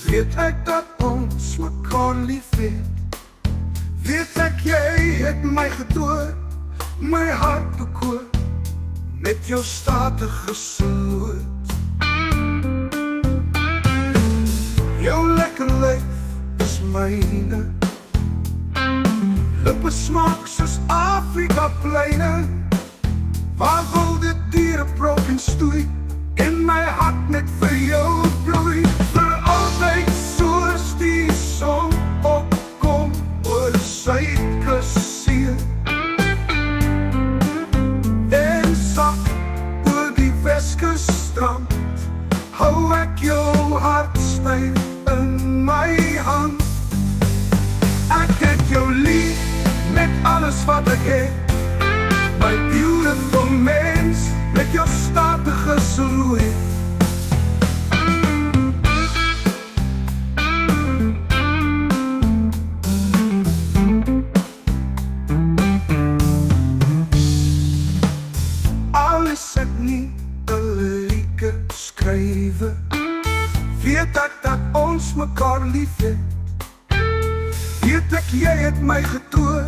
Weet ek dat ons mekaar lief het. Weet ek jy het my gedood, my hart bekoor met jou statige sloot. Jou lekker lyf is myne, lippe smaak soos Afrika pleine, waar wilde diere brok en stoei, en my hart net vir jou bloei. Vir altyd soos die son opkom oor die Suidkussee, en sak oor die Weskusstrand, hou ek jou hart styf in my hand. Ek het jou lief met alles wat ek het, my beautiful mens, met jou statige silhouet. Al is ek nie 'n lirieke skrywer, weet ek dat ons mekaar lief het. Weet ek jy het my getoon,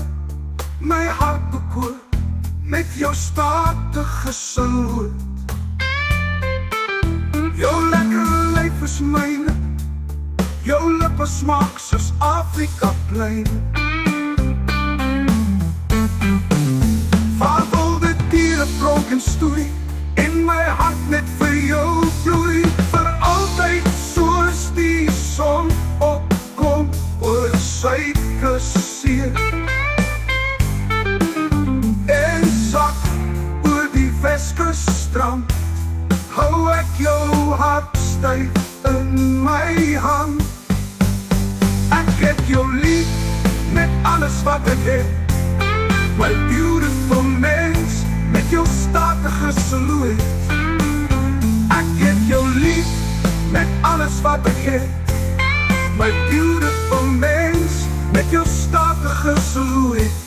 my hart bekoor met jou statige silhouet. Jou lekker lyf is myne, jou lippe smaak soos Afrika pleine, waar wilde diere brok en stoei, en my hart net vir jou bloei. Vir altyd soos die son opkom oor die Suidkussee, en sak oor die Weskusstrand, hou ek jou hart styf in my hand. Ek het jou lief met alles wat ek het, my beautiful mens, met jou statige silhouet. Ek het jou lief met alles wat ek het, my beautiful mens, met jou statige silhouet.